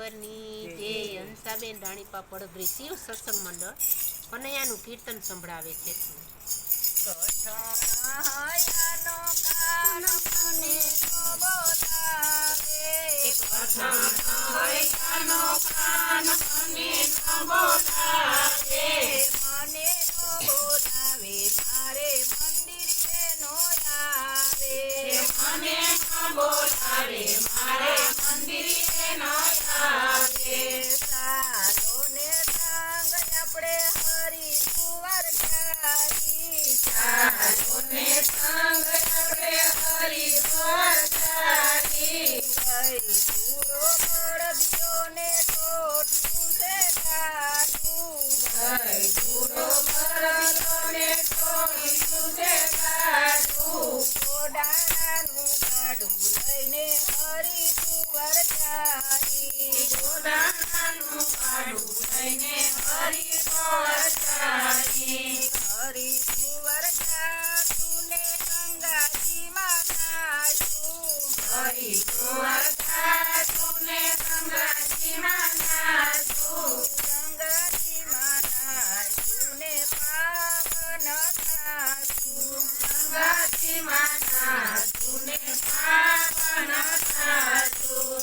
ઈશ્વરની જય. હંસાબેન રાણીપા પડગરી શિવ સત્સંગ મંડળ કનૈયાનું કીર્તન સંભળાવે છે. બોલાવે મારે મંદિરે ન આવે સાલો ને સંગ આપણે હરી કુંવર ચારી સાલો ને સંગ આપણે હરી કુંવર ચારી કઈ પૂરો પડ્યો ને ટોટલું છે કાઢું કઈ પૂરો પડ્યો ને ટોટલું છે કાઢું કોડાનું ગાડું લઈને હરી કુંવર ચારી કોડાનું ગાડું લઈને હરી કુંવર ચારી હરી કુંવર ચાસું ને ગંગાજીમાં નાસું હરી કુંવર ચાસું ને ગંગાજીમાં નાસું ગંગાજીમાં નાસું ને પાવન થાસું ગંગાજીમાં નાસું ને પાવન થાસું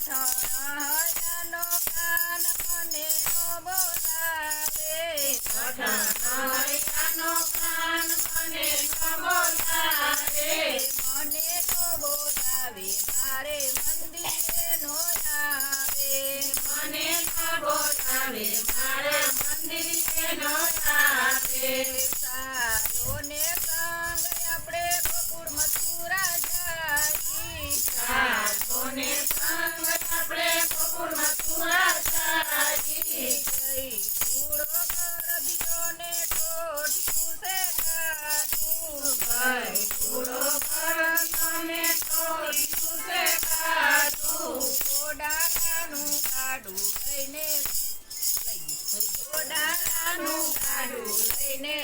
પઠણનો કાન મને ન બોલાવે પઠણનો કાન મને ન બોલાવે મને ન બોલાવે મારે મંદિરે નો આવે મને ન બોલાવે મારે મંદિરે નો આવે સાલો ને સંગ આપણે ગોકુળ મથુરા જાઈ સાલો ને સંગ આપણે ગોકુળ મથુરા જાઈ જઈ પૂરો ગરબીઓ ને ટોટિયું છે કાઢું ગઈ પૂરો ગરબીઓ ને ટોટિયું છે કાઢું કોડાનું ગાડું લઈને કોડાનું ગાડું લઈને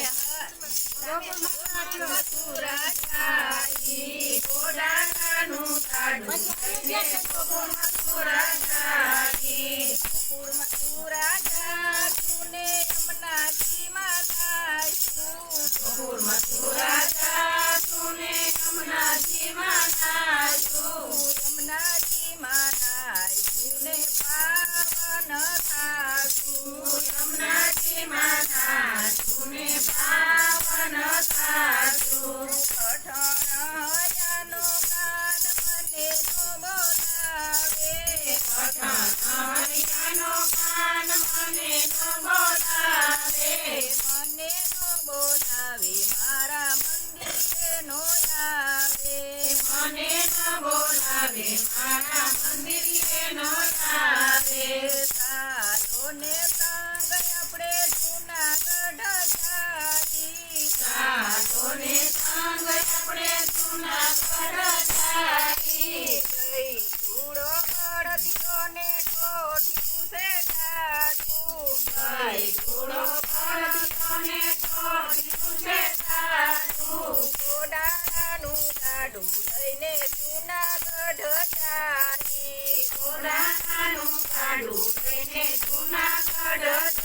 મથુરા જાઈ કોડાનું ગાડું લઈને ગોકુળ મથુરા જાઈ ગોકુળ મથુરા જાશું ને યમુનાજીમાં નાઈશું ગોકુળ મથુરા જાશું ને યમુનાજીમાં નાઈશું યમુનાજીમાં નાઈશું ને પાવન થાશું યમુનાજીમાં નાઈશું ને પાવન થાશું પઠણનો કાન મને ન બોલાવે પઠણનો કાન મને ન બોલાવે મને ન બોલાવે મારા મંદિરે નો આવે મને ન બોલાવે મારા મંદિરે નો આવે સાલો ને સંગ આપણે જૂનાગઢ જાઈ સાલો ને સંગ આપણે જૂનાગઢ જાઈ જઈ ધૂળો પડ્યો ને ટોટિયું છે કાઢું ગઈ ધૂળો પડ્યો ને ટોટિયું છે કાઢું કોડાનું ગાડું લઈને જૂનાગઢ જાઈ કોડાનું ગાડું લઈને જૂનાગઢ